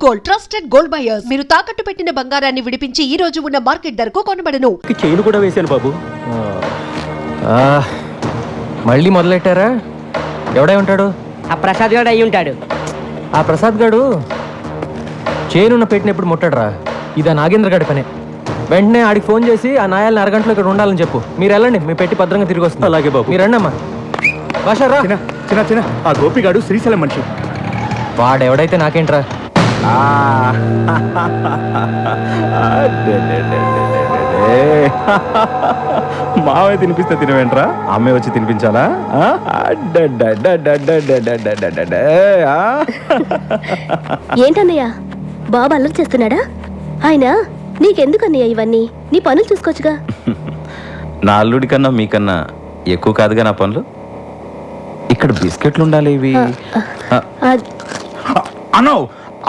Gold, trusted gold buyers. మీరు తాకట్టు పెట్టిన బంగారాన్ని విడిపించి ఈ రోజు ఉన్న మార్కెట్ ధరకు కొనబడను. చైన్ కూడా వేశాను బాబు. మళ్ళీ మొదలెట్టారా? ఎవడై ఉంటాడు? ఆ ప్రసాద్ గారు అయి ఉంటాడు. ఆ ప్రసాద్ గారు చైనున్న పెట్టిన ఎప్పుడు ముట్టాడరా? ఇదా నాగేంద్ర గారి పనే. వెంటనే ఆడికి ఫోన్ చేసి ఆ నాయాలని అరగంటలో ఇక్కడ ఉండాలని చెప్పు. మీరు వెళ్ళండి, మీ పెట్టి భద్రంగా తిరిగి వస్తుంది. అలాగే బాబు, మీరు రండి అమ్మా. బాషారా చిన్న చిన్న ఆ గోపిగాడు శ్రీశైలం మనిషి. వాడెవడైతే నాకేంట్రా? మావే తినిపిస్తే తినవేంట్రా? అమ్మే వచ్చి తినిపించాలా? ఏంటన్నయ్య, బాబు అల్లరి చేస్తున్నాడా? ఆయన నీకెందుకన్నయ్య ఇవన్నీ? నీ పనులు చూసుకోవచ్చుగా. నా అల్లుడి కన్నా మీకన్నా ఎక్కువ కాదుగా నా పనులు. ఇక్కడ బిస్కెట్లు ఉండాలి. ఇవి అన్నో,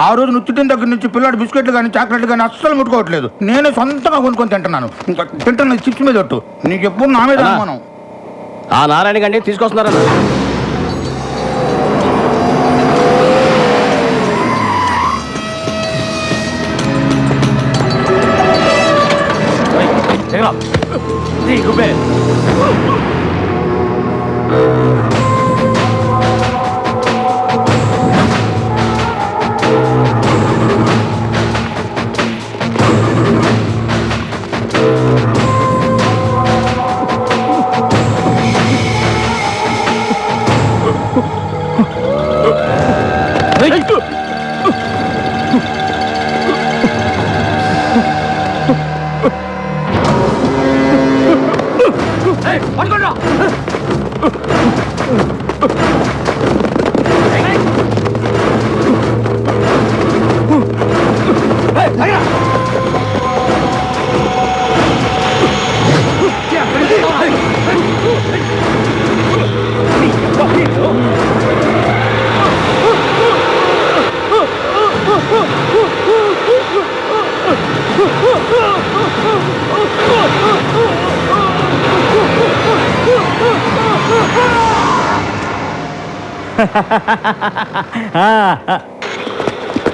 ఆ రోజు నుచ్చిటిన దగ్గర నుంచి పిల్లాడు బిస్కెట్లు కానీ చాక్లెట్లు కానీ అస్సలు ముట్టుకోవట్లేదు. నేనే సొంతంగా కొనుక్కొని తింటున్నాను. ఇంకా తింటున్నది చిప్స్ మీద ఒట్టు. నీకు ఎప్పుడు నా మీద అనుమానం. ఆ నారాయణ గండి తీసుకొస్తున్నారన్న.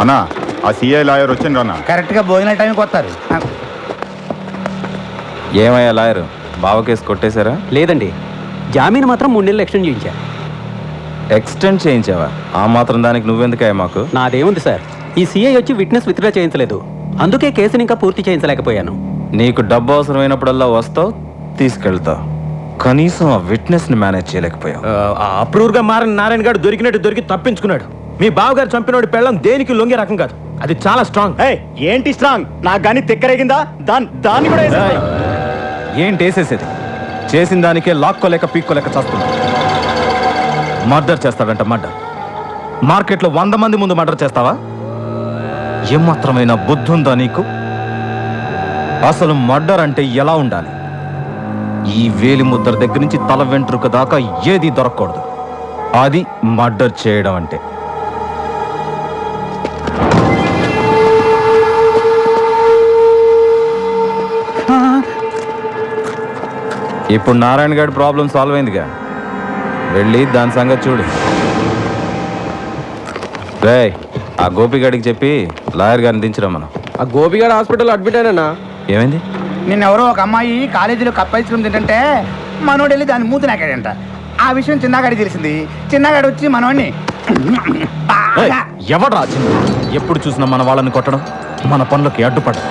అన్నా, ఆ సిఐ లాయర్ వచ్చిండ్రు అన్న. కరెక్ట్ గా భోజనం టైంకి వస్తారు. ఏమయ్యా లాయర్, బావ కేసు కొట్టేశారా? లేదండి, జామీన్ మాత్రం 3 నెలలు ఎక్స్టెండ్ చేయించా. ఎక్స్టెండ్ చేయించావా? ఆ మాత్రం దానికి నువ్వెందుకయ్యా మాకు? నాదేముంది సార్, ఈ సిఐ వచ్చి విట్నెస్ విత్డ్రా చేయించలేదు, అందుకే కేసుని ఇంకా పూర్తి చేయించలేకపోయాను. నీకు డబ్బు అవసరమైనప్పుడల్లా వస్తావు, తీసుకెళ్తావు. కనీసం ఆ విట్నెస్ ని మేనేజ్ చేయలేకపోయావు. అప్రూవ్ గా మారిన నారాయణ గారు దొరికినట్టు దొరికి తప్పించుకున్నాడు. మీ బావగారు చంపినోడి పెళ్ళం దేనికి లొంగే రకం కాదు, అది చాలా స్ట్రాంగ్. ఏంటి స్ట్రాంగ్? నాకు గానీ తిక్కరేగిందా? దాన్ని కూడా ఏంటి వేసేసేది? చేసిన దానికే లాక్కోలేక పీక్కోలేక చేస్తున్నా. మర్డర్ చేస్తాడంట, మర్డర్. మార్కెట్లో 100 మంది ముందు మర్డర్ చేస్తావా? ఏమాత్రమైన బుద్ధి ఉందా నీకు? అసలు మర్డర్ అంటే ఎలా ఉండాలి? ఈ వేలి ముద్ర దగ్గర నుంచి తల వెంట్రుక దాకా ఏది దొరకకూడదు. అది మర్డర్ చేయడం అంటే. ఇప్పుడు నారాయణ గారి ప్రాబ్లం సాల్వ్ అయిందిగా, వెళ్ళి దాని సంగతి చూడు. రే, ఆ గోపిగాడికి చెప్పి లాయర్ గారిని దించరా. మనం ఆ గోపిగాడు హాస్పిటల్ అడ్మిట్ అయినా. ఏమైంది? నిన్నెవరో ఒక అమ్మాయి కాలేజీలో కప్ ఐస్ క్రీమ్ తింటుంటే మనోడు వెళ్ళి దాన్ని మూతి నాకాడంట. ఆ విషయం చిన్నగాడికి తెలిసింది. చిన్నగాడు వచ్చి మనోడిని ఎవడ్రా చిన్న? ఎప్పుడు చూసినా మన వాళ్ళని కొట్టడం, మన పనులకి అడ్డుపడడం.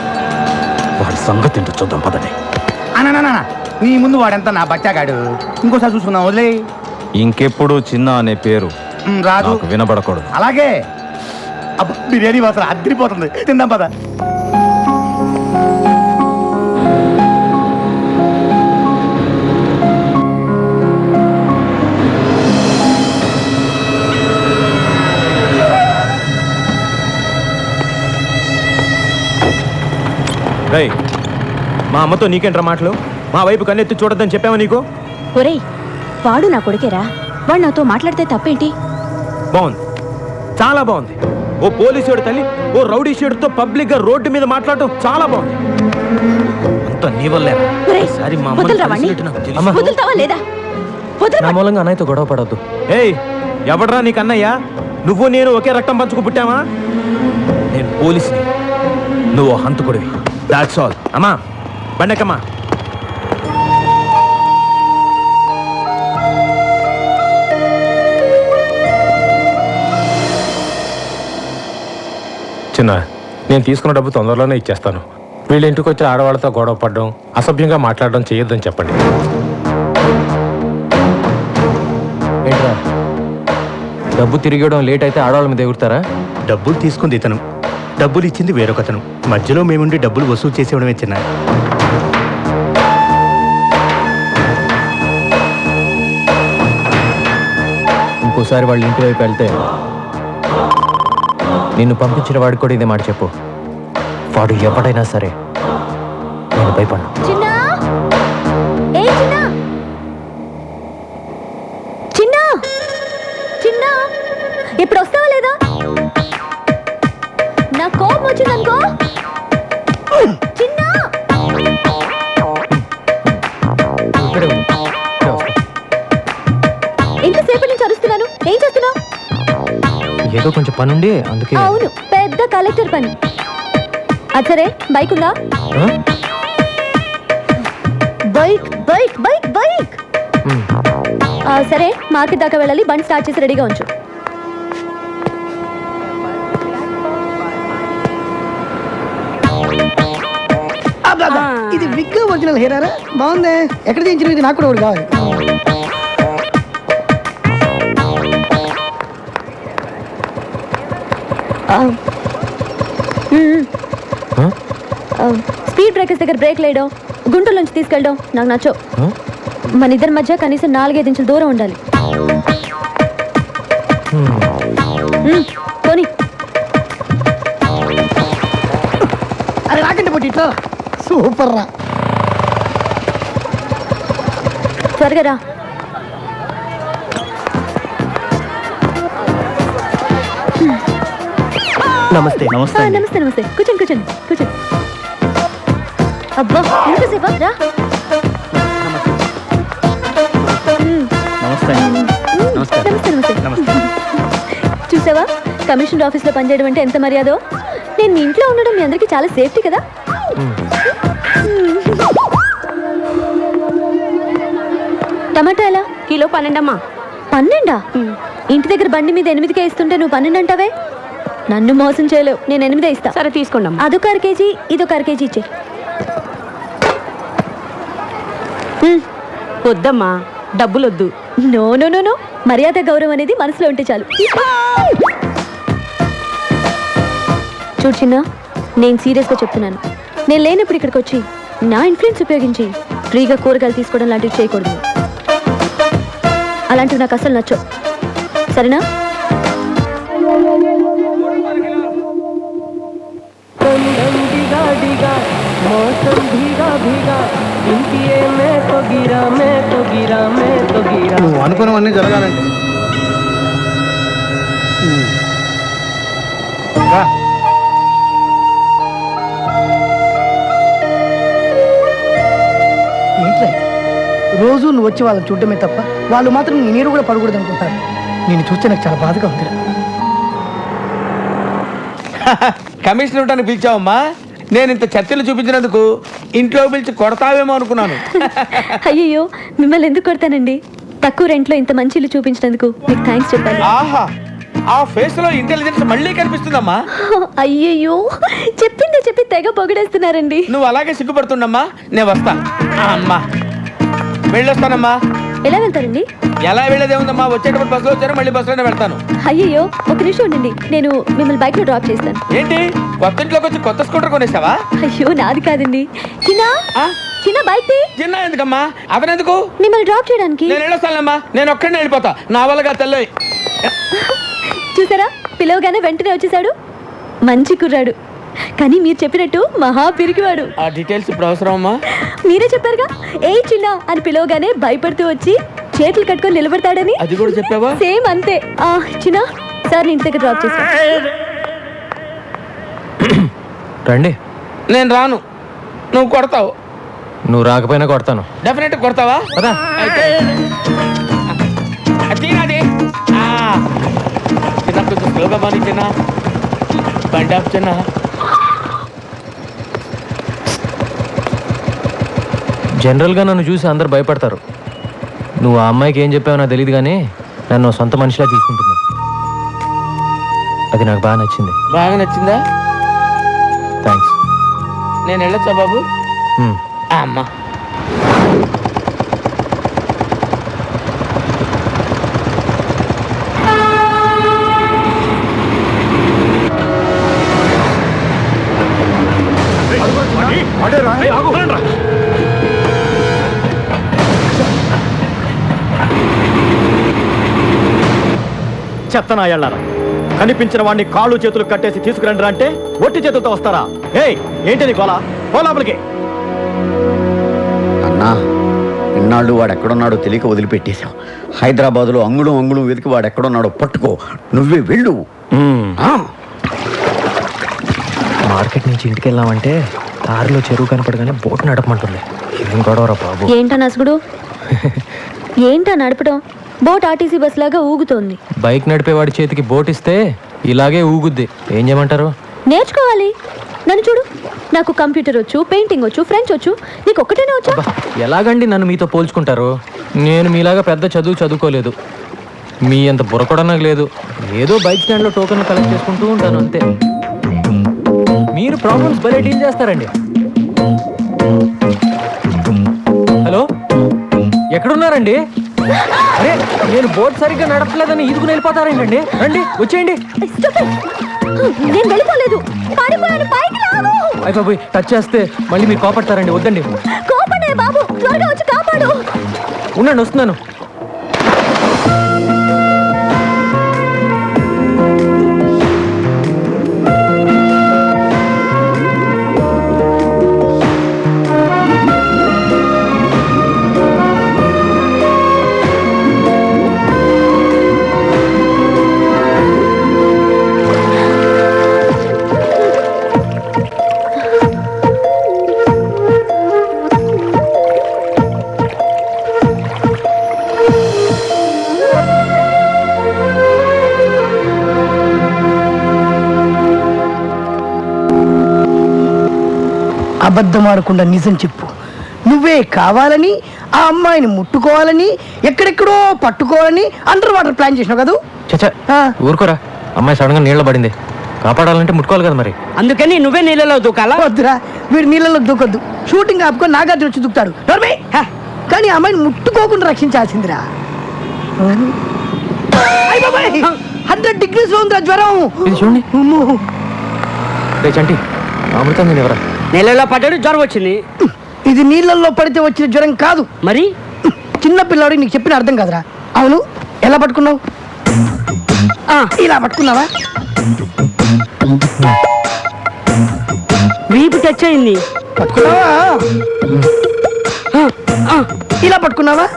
వాడి సంగతి ఏంటో చూద్దాం పదండి. అన్న, నీ ముందు వాడంతా నా బచ్చాగాడు. ఇంకోసారి చూసుకుందాం, వదిలే. ఇంకెప్పుడు చిన్న అనే పేరు రాదు, నాకు వినబడకూడదు. అలాగే. బిర్యానీ వాసన అద్దరిపోతుంది, తిందాం పద. మా అమ్మతో నీకేంట్రా మాటలు? మా వైపు కన్నెత్తి చూడొద్దని చెప్పావా నీకు? ఒరేయ్, వాడు నా కొడుకేరా, వాడు నాతో మాట్లాడితే తప్పేంటి? బాగుంది, చాలా బాగుంది. ఓ పోలీసుడు తల్లి ఓ రౌడీ షేడుతో పబ్లిక్ గా రోడ్డు మీద మాట్లాడటం చాలా బాగుంది. అంత నీ వల్లేరా? సరే మా అమ్మ వదులుతావా లేదా? నా మూలంగా అన్నయ్యతో గొడవ పడద్దు. ఏయ్, ఎవడ్రా నీకు అన్నయ్య? నువ్వు నేను ఒకే రక్తం పంచుకు పుట్టావా? నేను పోలీసుని, నువ్వు హంతకుడివి. That's all. అమ్మా బండకమ్మా. చిన్న, నేను తీసుకున్న డబ్బు తొందరలోనే ఇచ్చేస్తాను. వీళ్ళ ఇంటికి వచ్చి ఆడవాళ్ళతో గొడవ పడడం, అసభ్యంగా మాట్లాడడం చేయొద్దని చెప్పండి. ఏంట్రా, డబ్బు తిరిగి ఇవ్వడం లేట్ అయితే ఆడవాళ్ళ మీద ఎగురుతారా? డబ్బులు తీసుకుంది ఇతను, డబ్బులు ఇచ్చింది వేరొకతను. మధ్యలో మేముండి డబ్బులు వసూలు చేసేవడమే చిన్న. ఇంకోసారి వాళ్ళ ఇంటి వైపు వెళ్తే నిన్ను పంపించిన వాడికి కూడా ఇదే మాట చెప్పు. వాడు ఎవడైనా సరే నేను భయపడను. చిన్నా, ఏ చిన్నా, చిన్నా, చిన్నా, ఇప్పుడు వస్తావా లేదా? నా కోపం వచ్చిందనుకో. చిన్నా, ఇక్కడే ఉండు. ఇక్కడే వస్తా. ఎంతసేపు నుంచి అరుస్తున్నాను, ఏం చేస్తున్నావు? ఏదో కొంచెం పనుండి అందుకే. అవును, పెద్ద కలెక్టర్ పని. అది సరే, బైక్ ఉందా? ఆ? Bike bike bike bike. Um. సరే, మార్కెట్ దాకా వెళ్ళాలి. బండి స్టార్ట్ చేసి రెడీగా ఉంచు. ఇది విగ్ ఒరిజినల్ హెయిరారా? బాగుంది. ఎక్కడ చేయించిన? ఇది నాకు కూడా ఒకటి కావాలి. ఆ? స్పీడ్ బ్రేకర్స్ దగ్గర బ్రేక్ లేయడం, గుంటల నుంచి తీసుకెళ్ళడం నాకు నచ్చవు. ఆ? మన ఇద్దరి మధ్య కనీసం 4-5 ఇంచుల దూరం ఉండాలి. పోనీ. అది రాకండి పొట్టి ఇట్లా. సూపర్ రా. త్వరగా రా. నమస్తే. నమస్తే. నమస్తే నమస్తే. కూర్చోండి కూర్చోండి కూర్చోండి. అబ్బా, ఎంతసేపా? రా. నమస్తే. నమస్తే నమస్తే. చూసావా, కమిషనర్ ఆఫీస్లో పనిచేయడం అంటే ఎంత మర్యాదో. నేను మీ ఇంట్లో ఉండడం మీ అందరికీ చాలా సేఫ్టీ కదా. టమాటా ఎలా? కిలో 12 అమ్మా. 12? ఇంటి దగ్గర బండి మీద 8కే ఇస్తుంటే నువ్వు 12 అంటావే? నన్ను మోసం చేయలేవు. నేను 8 ఇస్తా. సరే తీసుకోండి అమ్మా. అదొక 1/2 కేజీ, ఇదొక 1/2 కేజీ ఇచ్చే. వద్దమ్మా, డబ్బులు వద్దు. నో నో నో నో, మర్యాద గౌరవం అనేది మనసులో ఉంటే చాలు. చూడు చిన్న, నేను సీరియస్గా చెప్తున్నాను. నేను లేనప్పుడు ఇక్కడికి వచ్చి నా ఇన్ఫ్లుయెన్స్ ఉపయోగించి ఫ్రీగా కూరగాయలు తీసుకోవడం లాంటివి చేయకూడదు. అలాంటివి నాకు అసలు నచ్చవు. సరేనా? నువ్వు అనుకున్నవన్నీ జరగాలండి. ఏంట్రా ఇది? రోజు నువ్వు వచ్చి వాళ్ళని చూడటమే తప్ప వాళ్ళు మాత్రం నీ నీరు కూడా పడకూడదు అనుకుంటారు. నేను చూస్తే నాకు చాలా బాధగా ఉంది. కమిషనర్ ఇవ్వడానికి పిలిచావమ్మా? నేను ఇంత చర్చలు చూపించినందుకు ఇంట్లో పిలిచి కొడతావేమో అనుకున్నాను. అయ్యయ్యో, మిమ్మల్ని ఎందుకు కొడతానండి? తక్కువ రెంట్లో ఇంత మంచి ఇల్లు చూపించినందుకు మీకు థ్యాంక్స్ చెప్పాలి. ఆహా, ఆ ఫేస్ లో ఇంటెలిజెన్స్ మళ్ళీ కనిపిస్తుందమ్మా. అయ్యయ్యో, చెప్పిందే చెప్పి తెగ పొగిడేస్తున్నారండి. నువ్వు అలాగే సిగ్గుపడుతుండమ్మా. నేను వస్తా. అమ్మా వెళ్ళొస్తానమ్మా. ఎలా వెళ్తారండి? ఎలా వెళ్ళేదే ఉందమ్మా, వచ్చేటప్పుడు బస్సులో వచ్చారు, మళ్ళీ బస్సులోనే వెళ్తాను. అయ్యయ్యో, ఒక నిమిషం ఉండండి, నేను మిమ్మల్ని బైక్ లో డ్రాప్ చేస్తాను. ఏంటి, కొత్త ఇంట్లోకి వచ్చి కొత్త స్కూటర్ కొనేసావా? అయ్యో, నాది కాదండి. చిన్న ఆ? చిన్న బైక్ తీ. చిన్న ఎందుకమ్మా? అతనెందుకు? మిమ్మల్ని డ్రాప్ చేయడానికి. నేను వెళ్ళొస్తానమ్మా. నేను ఒక్కడినే వెళ్ళిపోతా. నా వల్లగా తెల్లోయ్. చూసారా, పిలవగానే వెంటనే వచ్చేసాడు. మంచి కుర్రాడు, కానీ మీరు చెప్పినట్టు మహా పిరికివాడు. ఆ డీటెయిల్స్ ఇప్పుడు అవసరం అమ్మా? మీరే చెప్పారుగా, ఏ చిన్న అని పిలవగానే భయపడుతూ వచ్చి చేతులు కట్టుకొని నిలబడతాడని. అది కూడా చెప్పావా? సేమ్ అంతే. చిన్న, సార్ ఇంటి దగ్గర డ్రాప్ చేస్తా. రండి. నేను రాను. నువ్వు కొడతావు. నువ్వు రాకపోయినా కొడతాను. డెఫినెట్ కొడతావా? పదా. అయితే చిన్నది చిన్న కొంచెం స్లోగా బాని చిన్న. బండి ఆపుతున్నా. జనరల్గా నన్ను చూసి అందరు భయపడతారు. నువ్వు ఆ అమ్మాయికి ఏం చెప్పావో నాకు తెలియదు కానీ నన్ను సొంత మనిషిలా తీసుకుంటుంది. అది నాకు బాగా నచ్చింది. బాగా నచ్చిందా? థ్యాంక్స్. నేను వెళ్ళొచ్చా బాబు? అమ్మా చెత్తనాయాళ్ళారా, కనిపించిన వాడిని కాళ్ళు చేతులు కట్టేసి తీసుకురండి అంటే ఒట్టి చేతులతో వస్తారా? ఏయ్, ఏంటి గోలా? లోపలికి. అన్నా, ఇన్నాళ్ళు వాడు ఎక్కడున్నాడో తెలియక వదిలిపెట్టేశాం. హైదరాబాద్లో అంగుళం అంగుళం వెతికి వాడు ఎక్కడున్నాడో పట్టుకో. నువ్వే వెళ్ళు. మార్కెట్ నుంచి ఇంటికి వెళ్ళామంటే దారిలో చెరువు కనపడగానే బోట్ నడపమంటుంది. ఏం గొడవరా బాబు? ఏంటా నసుగుడు? ఏంటా నడపడం? బోట్ ఆర్టీసీ బస్ లాగా ఊగుతోంది. బైక్ నడిపేవాడి చేతికి బోట్ ఇస్తే ఇలాగే ఊగుద్ది. ఏం చేయమంటారు? నేర్చుకోవాలి. నన్ను చూడు, నాకు కంప్యూటర్ వచ్చు, పెయింటింగ్ వచ్చు, ఫ్రెంచ్ వచ్చు. నీకు ఒక్కటేనే వచ్చా? ఎలాగండి నన్ను మీతో పోల్చుకుంటారు? నేను మీలాగా పెద్ద చదువుకోలేదు. మీ అంత బుర్ర కూడా నాకు లేదు. ఏదో బైక్ స్టాండ్లో టోకెన్లు కలెక్ట్ చేసుకుంటూ ఉంటాను అంతే. మీరు ప్రాబ్లమ్స్ భలే డీల్ చేస్తారండి. హలో, ఎక్కడున్నారండి? అరే, నేను బోట్ సరిగ్గా నడపలేదని ఈదుకుని వెళ్ళిపోతారేంటండి? రండి, వచ్చేయండి. నేను వెళ్ళిపోలేదు, పడిపోయాను. పైకి లాగు. అయ్య బాబోయ్, టచ్ చేస్తే మళ్ళీ మీరు కోపడతారండి. వద్దండి. కోపడే బాబు, త్వరగా వచ్చి కాపాడు. ఉండండి, వస్తున్నాను. అబద్ధం ఆడకుండా నిజం చెప్పు. నువ్వే కావాలని ఆ అమ్మాయిని ముట్టుకోవాలని, ఎక్కడెక్కడో పట్టుకోవాలని అండర్ వాటర్ ప్లాన్ చేసినావు కదా? చచ్చా, ఊరుకోరా. అమ్మాయి సడన్ గా నీళ్ళ పడింది. కాపాడాలంటే ముట్టుకోవాలి కదా మరి. అందుకని నువ్వే నీళ్ళలో దూకాలా? వద్దురా, వీడు నీళ్ళలో దూకొద్దు. షూటింగ్ ఆపుకొని నాగార్జున వచ్చి దూకుతాడు. కానీ ఆ అమ్మాయిని ముట్టుకోకుండా రక్షించాల్సిందిరా. 100 degrees లో ఉందిరా జ్వరం. ఇది చూడండి. రే చంటి, అమృతం నేను ఎవరా? నీళ్ళలో పడ్డాడు, జ్వరం వచ్చింది. ఇది నీళ్ళల్లో పడితే వచ్చిన జ్వరం కాదు. మరి చిన్న పిల్లవాడికి నీకు చెప్పిన అర్థం కాదురా. అవును, ఎలా పట్టుకున్నావు? ఇలా పట్టుకున్నావా? వీపు టచ్ అయింది. పట్టుకున్నావా? ఇలా పట్టుకున్నావా?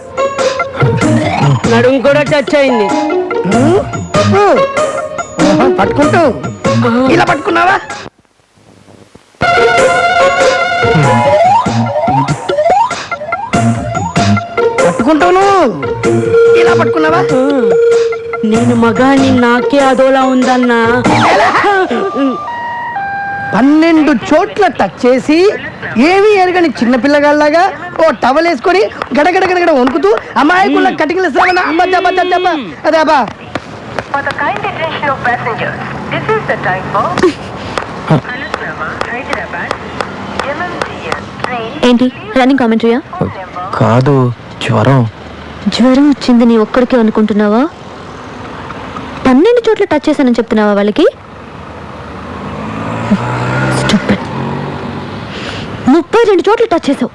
నడుము కూడా టచ్ అయింది. పట్టుకుంటూ ఇలా పట్టుకున్నావా? పట్టుకుంటాను. ఇలా పట్టుకున్నావా? నేను మగాని నాకే అదోలా ఉందన్నా. 12 చోట్ల టచ్ చేసి ఏమీ ఎరగని చిన్నపిల్లగాళ్ళలాగా ఓ టవల్ వేసుకొని గడగడ గడగడ వణుకుతూ అమాయకుల కటింగ్లు అదేబా. ఏంటి రన్నింగ్ కామెంటరీయా? కాదు, జ్వరం. జ్వరం వచ్చింది నీ ఒక్కడికే అనుకుంటున్నావా? 12 చోట్ల టచ్ చేశానని చెప్తున్నావా వాళ్ళకి? 32 చోట్ల టచ్ చేసావు.